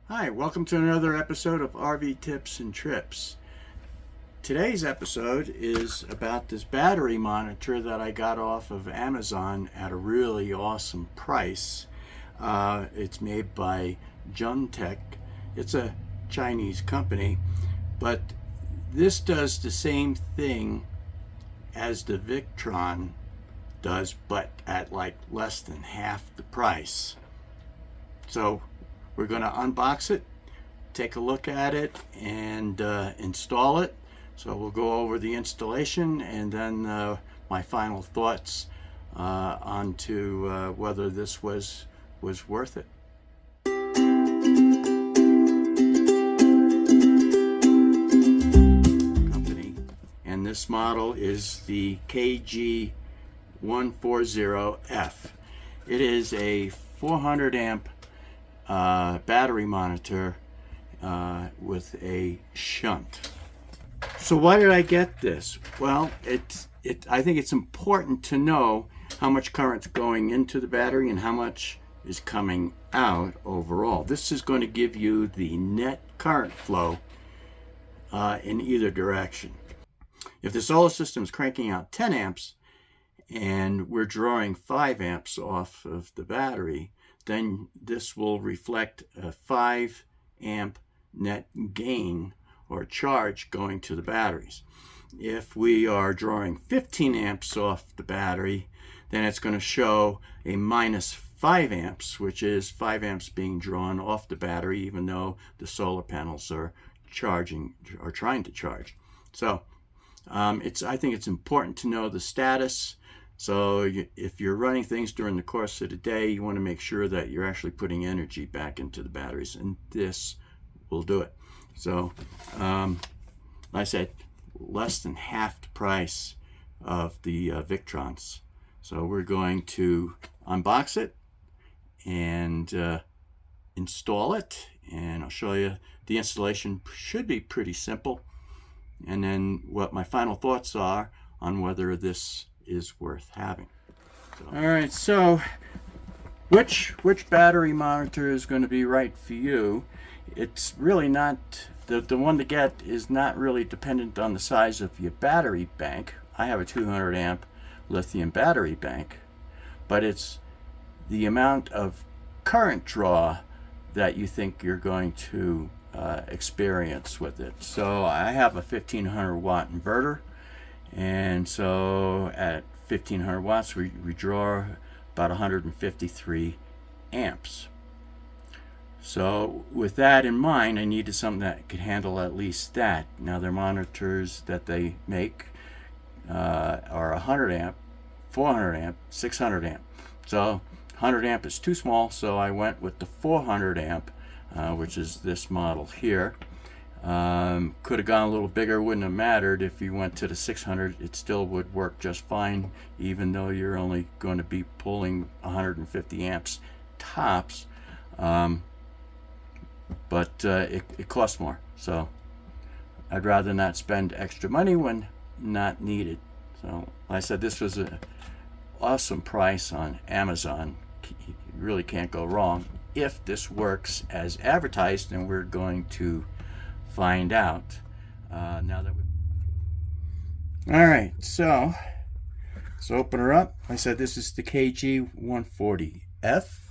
Hi, welcome to another episode of RV Tips and Trips. Today's episode is about this battery monitor that I got off of Amazon at a really awesome price. It's made by Junctec. It's a Chinese company, but this does the same thing as the Victron does, but at like less than half the price. So we're going to unbox it, take a look at it, and install it. So we'll go over the installation and then my final thoughts onto whether this was worth it. Company, and this model is the KG140F. It is a 400 amp battery monitor with a shunt. So why did I get this? Well, I think it's important to know how much current's going into the battery and how much is coming out overall. This is going to give you the net current flow in either direction. If the solar system is cranking out 10 amps and we're drawing 5 amps off of the battery, then this will reflect a 5 amp net gain or charge going to the batteries. If we are drawing 15 amps off the battery, then it's going to show a minus 5 amps, which is 5 amps being drawn off the battery, even though the solar panels are trying to charge. So I think it's important to know the status. So if you're running things during the course of the day, you want to make sure that you're actually putting energy back into the batteries, and this will do it. So like I said, less than half the price of the Victrons. So we're going to unbox it and install it, and I'll show you the installation. Should be pretty simple, and then what my final thoughts are on whether this is worth having. All right, so which battery monitor is going to be right for you? It's really not, the one to get is not really dependent on the size of your battery bank. I have a 200 amp lithium battery bank, but it's the amount of current draw that you think you're going to experience with it. So I have a 1500 watt inverter, and so at 1500 watts we draw about 153 amps. So with that in mind, I needed something that could handle at least that. Now their monitors that they make are 100 amp, 400 amp, 600 amp. So 100 amp is too small, so I went with the 400 amp, which is this model here. Could have gone a little bigger, wouldn't have mattered. If you went to the 600, it still would work just fine, even though you're only going to be pulling 150 amps tops. But it costs more, so I'd rather not spend extra money when not needed. So like I said, this was an awesome price on Amazon. You really can't go wrong if this works as advertised, and we're going to find out now that all right, so let's open her up. I said this is the KG140F.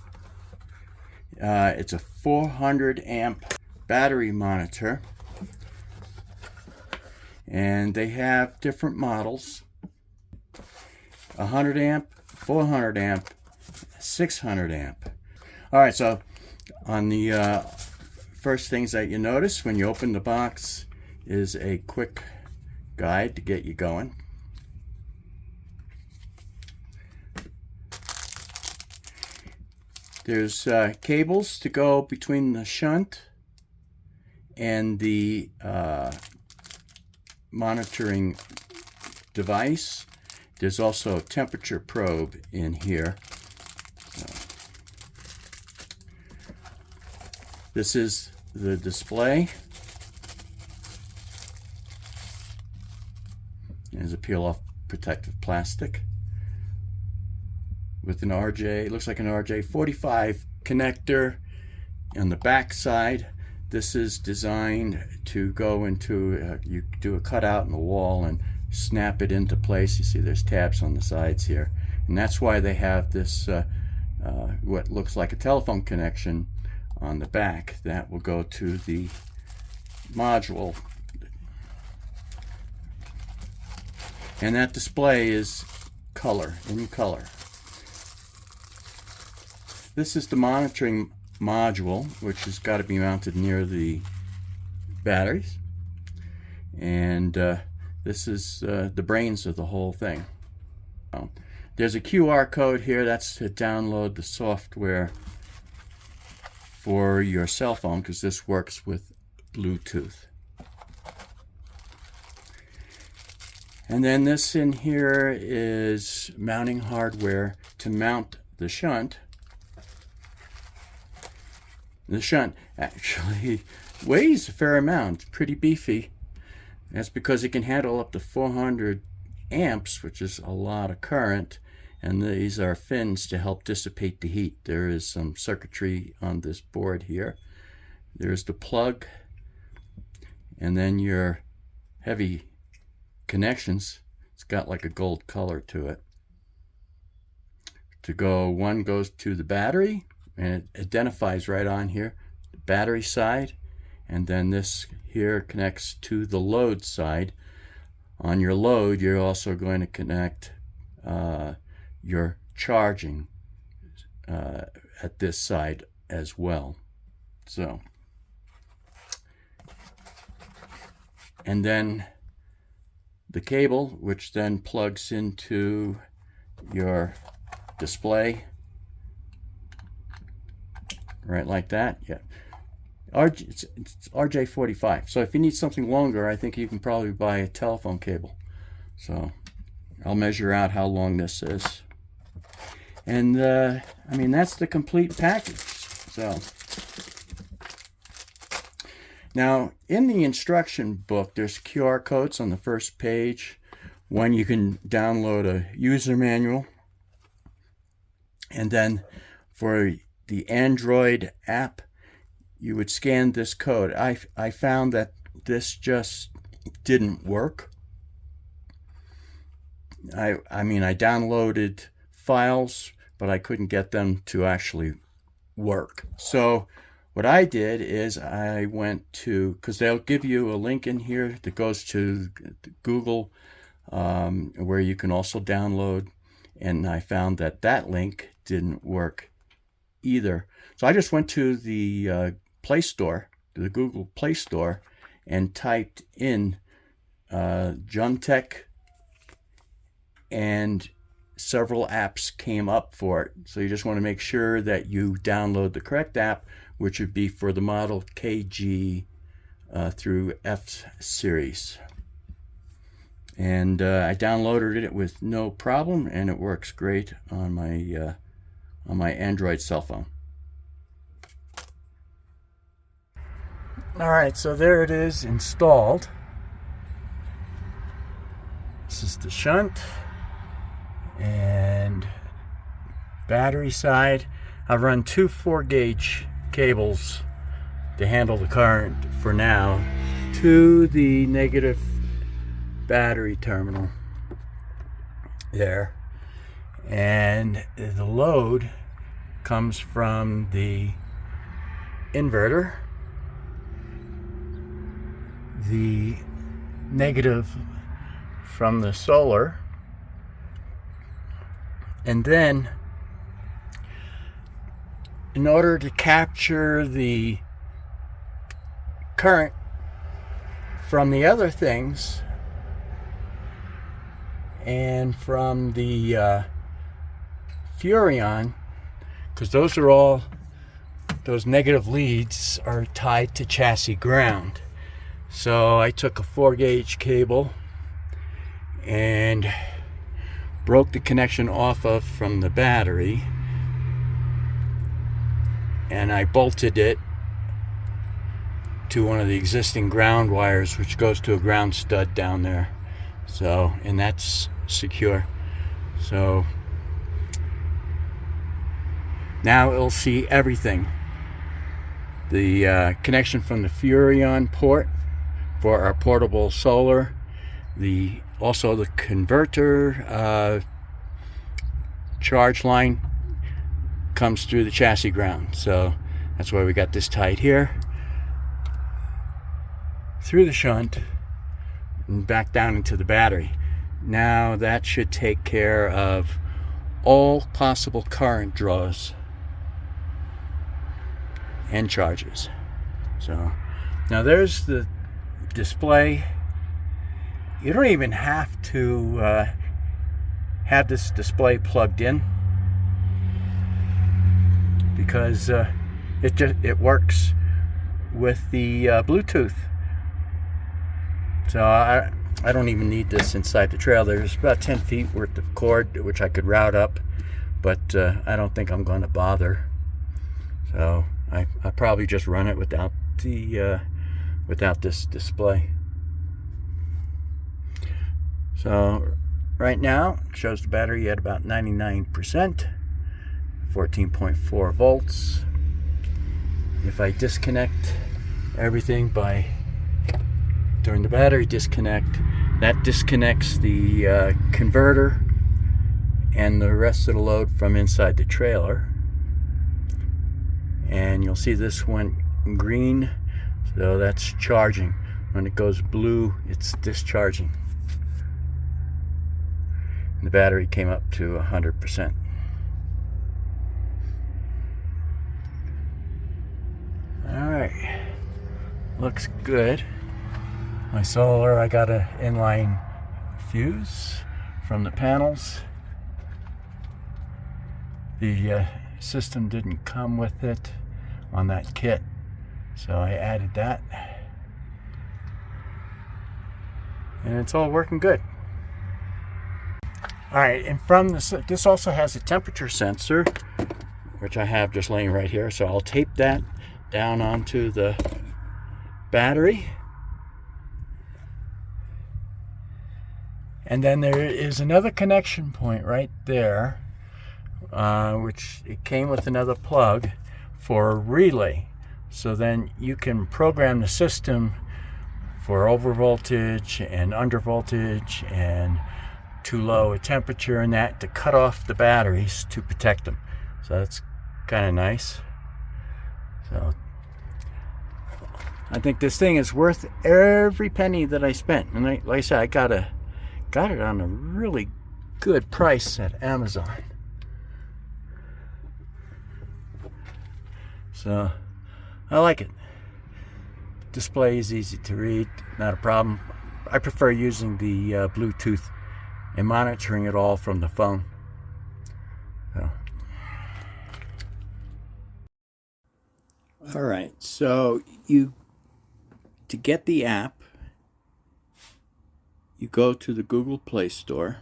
It's a 400 amp battery monitor, and they have different models: 100 amp, 400 amp, 600 amp. All right, so on the first things that you notice when you open the box is a quick guide to get you going. There's cables to go between the shunt and the monitoring device. There's also a temperature probe in here. This is the display. There's a peel-off protective plastic with an RJ, it looks like an RJ45 connector On the back side, this is designed to go into, you do a cutout in the wall and snap it into place. You see there's tabs on the sides here. And that's why they have this, what looks like a telephone connection on the back. That will go to the module. And that display is in color. This is the monitoring module, which has got to be mounted near the batteries. And this is the brains of the whole thing. There's a QR code here. That's to download the software for your cell phone, because this works with Bluetooth. And then this in here is mounting hardware to mount the shunt. The shunt actually weighs a fair amount. It's pretty beefy. That's because it can handle up to 400 amps, which is a lot of current. And these are fins to help dissipate the heat. There is some circuitry on this board here. There's the plug, and then your heavy connections. It's got like a gold color to it. One goes to the battery, and it identifies right on here, the battery side, and then this here connects to the load side. On your load, you're also going to connect your charging at this side as well. So, and then the cable, which then plugs into your display, right like that. Yeah, it's RJ45. So if you need something longer, I think you can probably buy a telephone cable. So I'll measure out how long this is. And I mean, that's the complete package. So now in the instruction book, there's QR codes on the first page. One, you can download a user manual. And then for the Android app, you would scan this code. I found that this just didn't work. I mean, I downloaded files, but I couldn't get them to actually work. So what I did is I went to, because they'll give you a link in here that goes to Google, where you can also download, and I found that that link didn't work either. So I just went to the Play Store, to the Google Play Store, and typed in Junctec, and several apps came up for it. So you just want to make sure that you download the correct app, which would be for the model KG through F series. And I downloaded it with no problem, and it works great on my Android cell phone. All right, so there it is installed. This is the shunt and battery side. I've run two 4-gauge cables to handle the current for now to the negative battery terminal there, and the load comes from the inverter, the negative from the solar, and then in order to capture the current from the other things and from the Furrion, because those are all, those negative leads are tied to chassis ground. So I took a 4-gauge cable and broke the connection off of from the battery, and I bolted it to one of the existing ground wires, which goes to a ground stud down there. So, and that's secure. So now it'll see everything. the connection from the Furrion port for our portable solar, also the converter charge line comes through the chassis ground. So that's why we got this tied here through the shunt and back down into the battery. Now that should take care of all possible current draws and charges. So now there's the display. You don't even have to have this display plugged in, because it works with the Bluetooth. So I don't even need this inside the trailer. There's about 10 feet worth of cord which I could route up, but I don't think I'm going to bother. So I probably just run it without this display. So right now it shows the battery at about 99%, 14.4 volts. If I disconnect everything by during the battery disconnect, that disconnects the converter and the rest of the load from inside the trailer. And you'll see this went green, so that's charging. When it goes blue, it's discharging. And the battery came up to 100%. Alright, looks good. My solar, I got an inline fuse from the panels. The system didn't come with it on that kit, so I added that. And it's all working good. Alright, and from this also has a temperature sensor, which I have just laying right here, so I'll tape that down onto the battery. And then there is another connection point right there, which it came with another plug for a relay. So then you can program the system for over voltage and under voltage and too low a temperature and that to cut off the batteries to protect them. So that's kind of nice. So I think this thing is worth every penny that I spent. And like I said, I got it on a really good price at Amazon. So I like it. Display is easy to read, not a problem. I prefer using the Bluetooth and monitoring it all from the phone. So. All right, so to get the app, you go to the Google Play Store.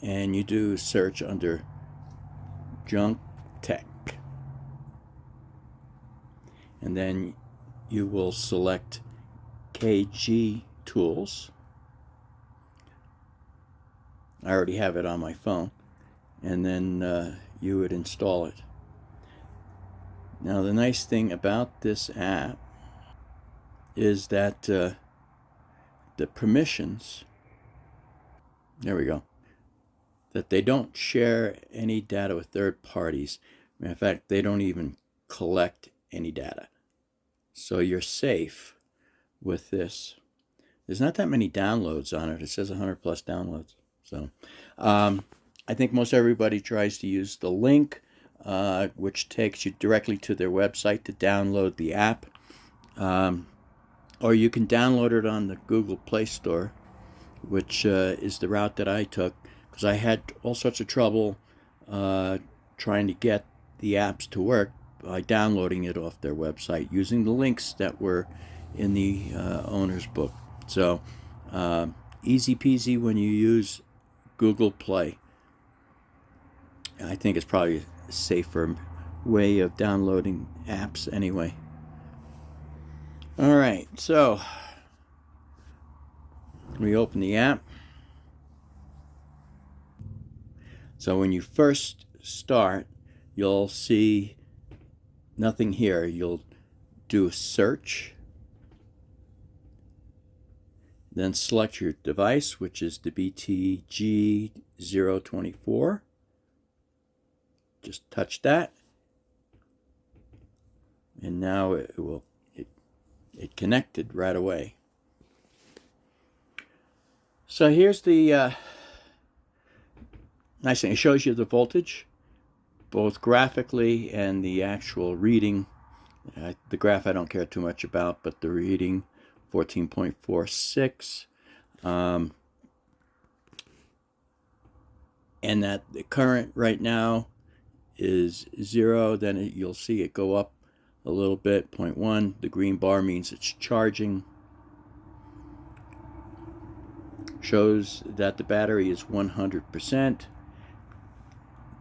And you do a search under Junctec. And then you will select KG Tools. I already have it on my phone. And then you would install it. Now the nice thing about this app is that the permissions, there we go, that they don't share any data with third parties. In fact, they don't even collect any data. So you're safe with this. There's not that many downloads on it. It says 100 plus downloads. So I think most everybody tries to use the link, which takes you directly to their website to download the app. Or you can download it on the Google Play Store, which is the route that I took, because I had all sorts of trouble trying to get the apps to work by downloading it off their website using the links that were in the owner's book. So easy peasy when you use Google Play. I think it's probably a safer way of downloading apps anyway. All right, so We open the app. So when you first start, you'll see nothing here. You'll do a search, then select your device, which is the BTG024. Just touch that, and now it connected right away. So here's the nice thing. It shows you the voltage, both graphically and the actual reading. The graph I don't care too much about, but the reading 14.46. And that the current right now is 0. Then you'll see it go up a little bit, 0.1. The green bar means it's charging. Shows that the battery is 100%.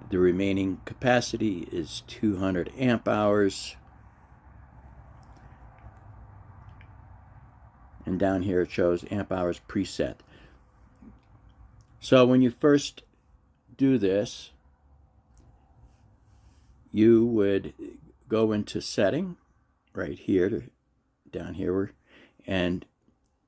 The remaining capacity is 200 amp hours. And down here it shows amp hours preset. So when you first do this, you would go into setting right here, down here, and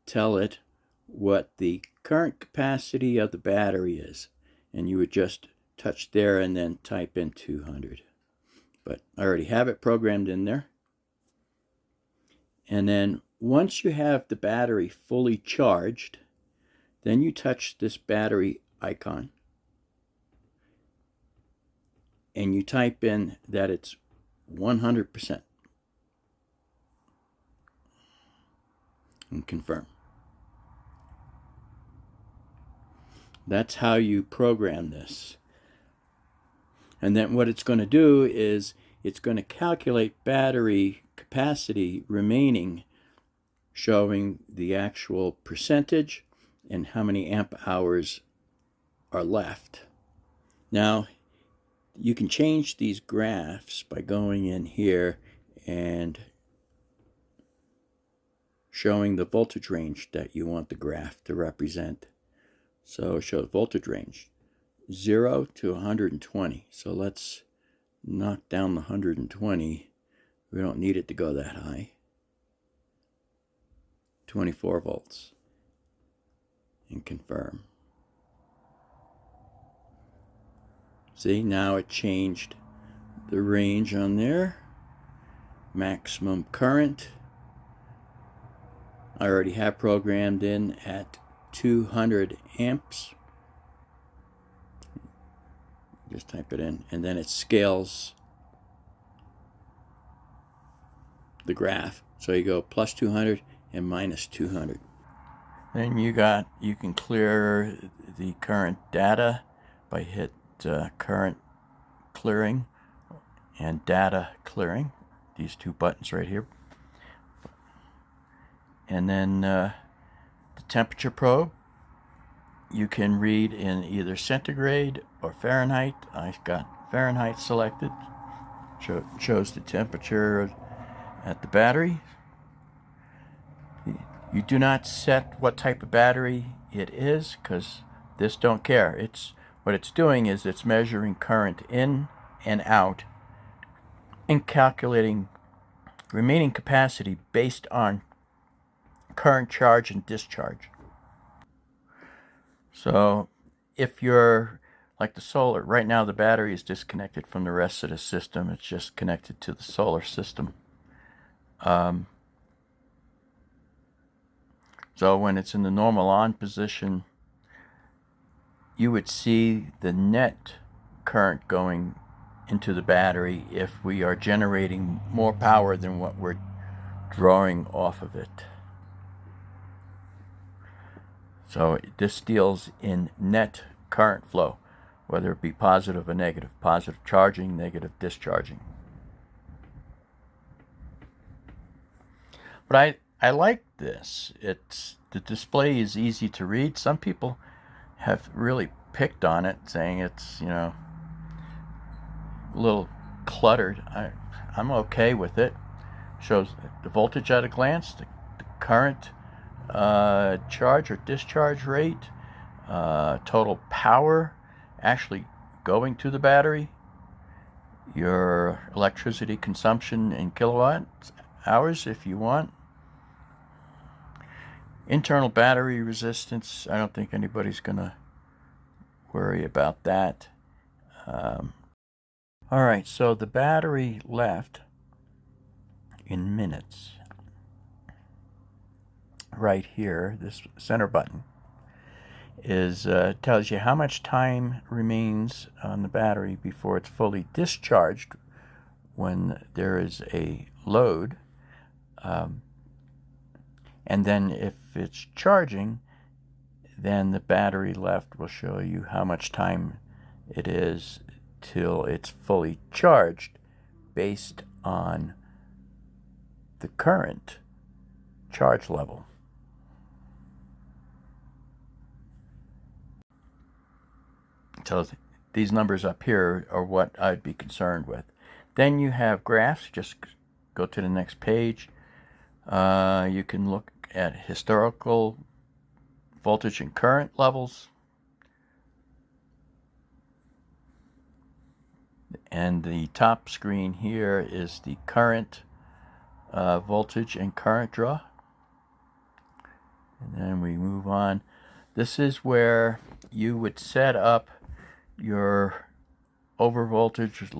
tell it what the current capacity of the battery is. And you would just touch there and then type in 200. But I already have it programmed in there. And then once you have the battery fully charged, then you touch this battery icon and you type in that it's 100% and confirm. That's how you program this. And then what it's going to do is it's going to calculate battery capacity remaining, showing the actual percentage and how many amp hours are left. Now, you can change these graphs by going in here and showing the voltage range that you want the graph to represent. So show voltage range 0 to 120. So let's knock down the 120. We don't need it to go that high. 24 volts. And confirm. See, now it changed the range on there. Maximum current. I already have programmed in at 200 amps. Just type it in, and then it scales the graph. So you go plus 200 and minus 200. Then you can clear the current data by hit current clearing and data clearing. These two buttons right here. And then the temperature probe, you can read in either centigrade or Fahrenheit. I've got Fahrenheit selected. Shows the temperature at the battery. You do not set what type of battery it is, because this don't care. What it's doing is it's measuring current in and out and calculating remaining capacity based on current charge and discharge. So if you're like the solar, right now the battery is disconnected from the rest of the system. It's just connected to the solar system. So when it's in the normal on position, you would see the net current going into the battery if we are generating more power than what we're drawing off of it. So this deals in net current flow, whether it be positive or negative, positive charging, negative discharging. But I like this. The display is easy to read. Some people have really picked on it, saying it's, a little cluttered. I'm okay with it. Shows the voltage at a glance, the current charge or discharge rate, total power actually going to the battery, your electricity consumption in kilowatt hours if you want, internal battery resistance. I don't think anybody's gonna worry about that. All right, so the battery left in minutes. Right here, this center button is tells you how much time remains on the battery before it's fully discharged when there is a load, and then if it's charging, then the battery left will show you how much time it is till it's fully charged based on the current charge level. So these numbers up here are what I'd be concerned with. Then you have graphs. Just go to the next page. You can look at historical voltage and current levels. And the top screen here is the current voltage and current draw. And then we move on. This is where you would set up your overvoltage,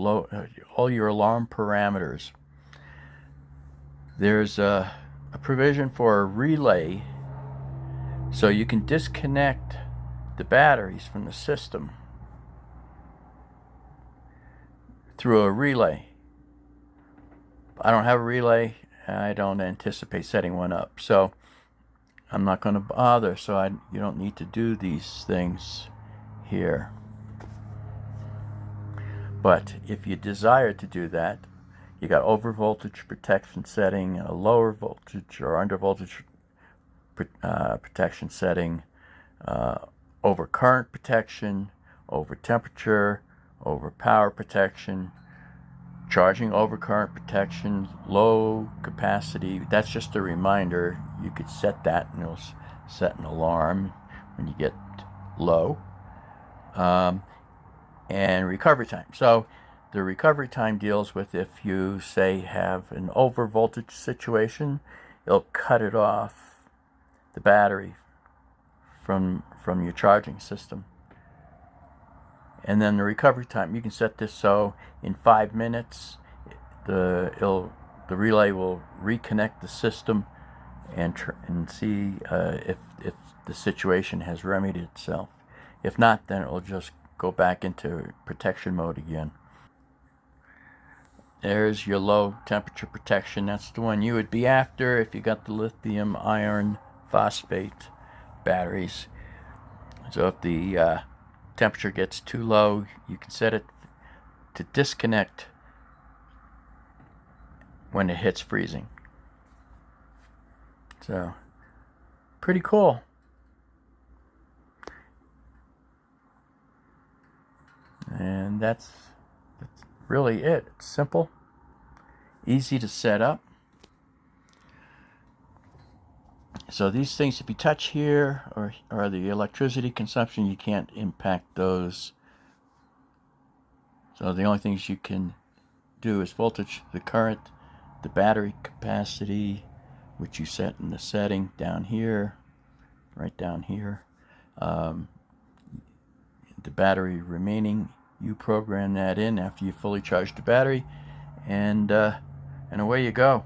all your alarm parameters. There's a provision for a relay, so you can disconnect the batteries from the system through a relay. I don't have a relay. I don't anticipate setting one up, so I'm not going to bother. So you don't need to do these things here. But if you desire to do that, you got overvoltage protection setting, a lower voltage or undervoltage protection setting, over current protection, over temperature, over power protection, charging over current protection, low capacity. That's just a reminder. You could set that and it'll set an alarm when you get low. And recovery time. So the recovery time deals with if you, say, have an over voltage situation, it'll cut it off, the battery, from your charging system. And then the recovery time, you can set this so in 5 minutes the relay will reconnect the system and see if the situation has remedied itself. If not, then it will just go back into protection mode again. There's your low temperature protection. That's the one you would be after if you got the lithium iron phosphate batteries. So if the temperature gets too low, you can set it to disconnect when it hits freezing. So pretty cool. And that's really it. It's simple, easy to set up. So these things, if you touch here or the electricity consumption, you can't impact those. So the only things you can do is voltage, the current, the battery capacity, which you set in the setting down here, right down here. The battery remaining, you program that in after you fully charge the battery, and away you go.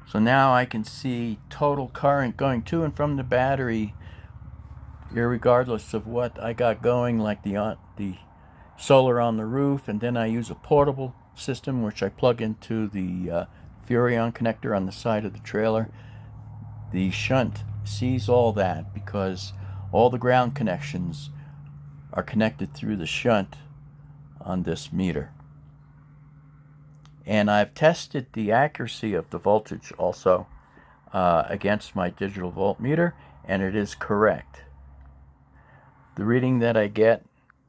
So now I can see total current going to and from the battery, irregardless of what I got going, like the solar on the roof, and then I use a portable system which I plug into the Furrion connector on the side of the trailer. The shunt sees all that because all the ground connections are connected through the shunt on this meter. And I've tested the accuracy of the voltage also against my digital voltmeter, and it is correct. The reading that I get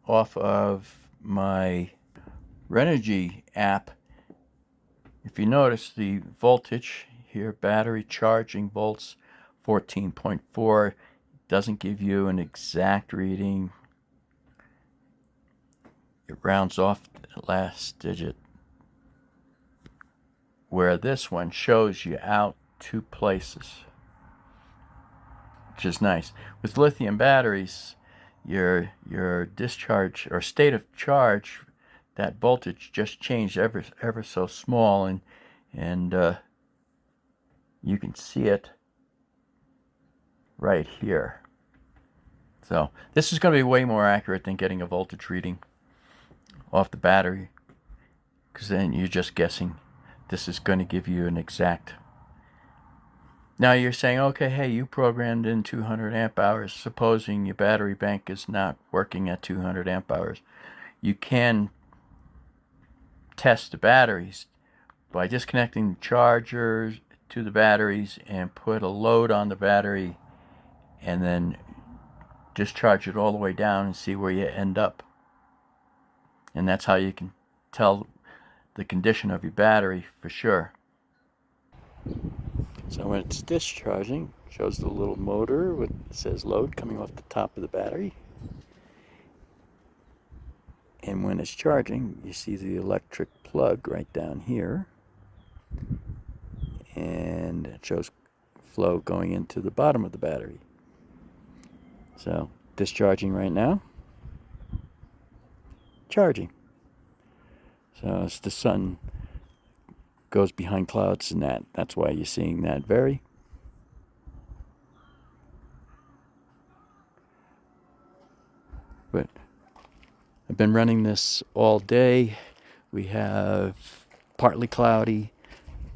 off of my Renogy app, if you notice the voltage here, battery charging volts 14.4. Doesn't give you an exact reading. It rounds off the last digit, where this one shows you out 2 places, which is nice. With lithium batteries, your discharge or state of charge, that voltage just changed ever so small, and you can see it right here. So this is going to be way more accurate than getting a voltage reading off the battery, because then you're just guessing. This is going to give you an exact. Now you're saying, okay, hey, you programmed in 200 amp hours. Supposing your battery bank is not working at 200 amp hours, you can test the batteries by disconnecting the chargers to the batteries and put a load on the battery, and then discharge it all the way down and see where you end up. And that's how you can tell the condition of your battery for sure. So when it's discharging, it shows the little motor with, it says load, coming off the top of the battery. And when it's charging, you see the electric plug right down here. And it shows flow going into the bottom of the battery. So discharging right now, charging. So as the sun goes behind clouds and that's why you're seeing that vary. But I've been running this all day. We have partly cloudy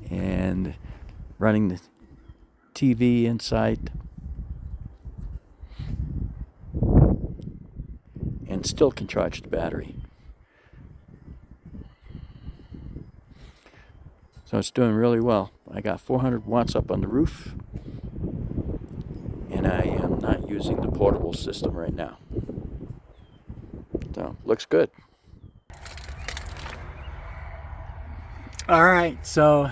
and running the TV inside, and still can charge the battery. So it's doing really well. I got 400 watts up on the roof, and I am not using the portable system right now. So looks good. All right, so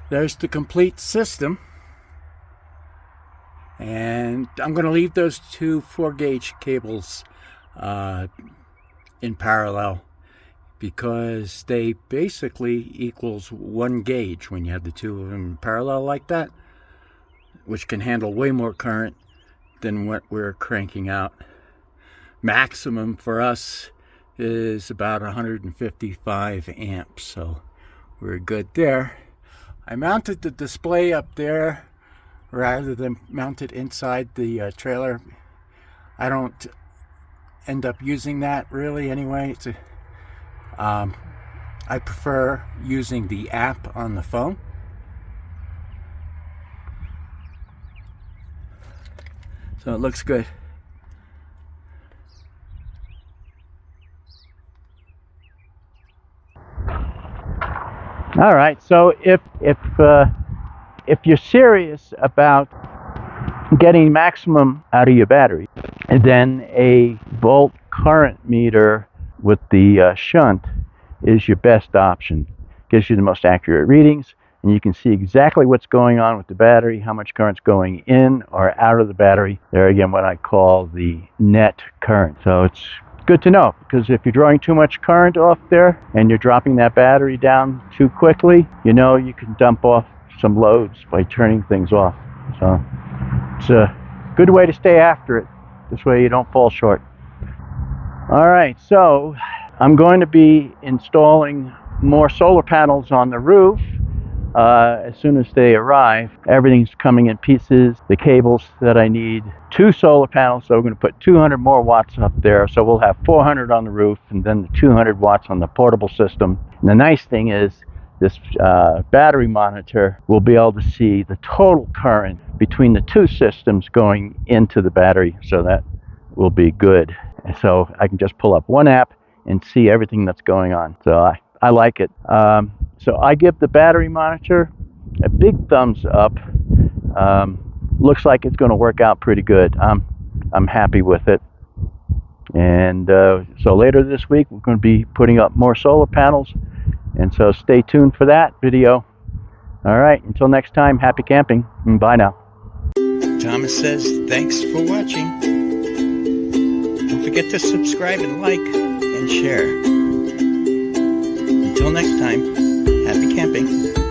there's the complete system, and I'm going to leave those 2 4-gauge cables in parallel, because they basically equals 1 gauge when you have the 2 of them in parallel like that, which can handle way more current than what we're cranking out. Maximum for us is about 155 amps, so we're good there. I mounted the display up there rather than mount it inside the trailer. I don't end up using that really anyway. I prefer using the app on the phone. So it looks good. All right, so if you're serious about getting maximum out of your battery, then a volt current meter with the shunt is your best option. Gives you the most accurate readings, and you can see exactly what's going on with the battery, how much current's going in or out of the battery. There again, what I call the net current. So it's good to know, because if you're drawing too much current off there and you're dropping that battery down too quickly, you know you can dump off some loads by turning things off. So it's a good way to stay after it. This way you don't fall short. All right, so I'm going to be installing more solar panels on the roof as soon as they arrive. Everything's coming in pieces. The cables that I need, 2 solar panels, so we're going to put 200 more watts up there. So we'll have 400 on the roof and then the 200 watts on the portable system. And the nice thing is this battery monitor will be able to see the total current between the 2 systems going into the battery, so that will be good. And so I can just pull up one app and see everything that's going on. So I like it. So I give the battery monitor a big thumbs up. Looks like it's going to work out pretty good. I'm happy with it. And so later this week we're going to be putting up more solar panels, and so stay tuned for that video. All right, until next time, happy camping, and bye now. Thomas says, thanks for watching. Don't forget to subscribe and like and share. Until next time, happy camping.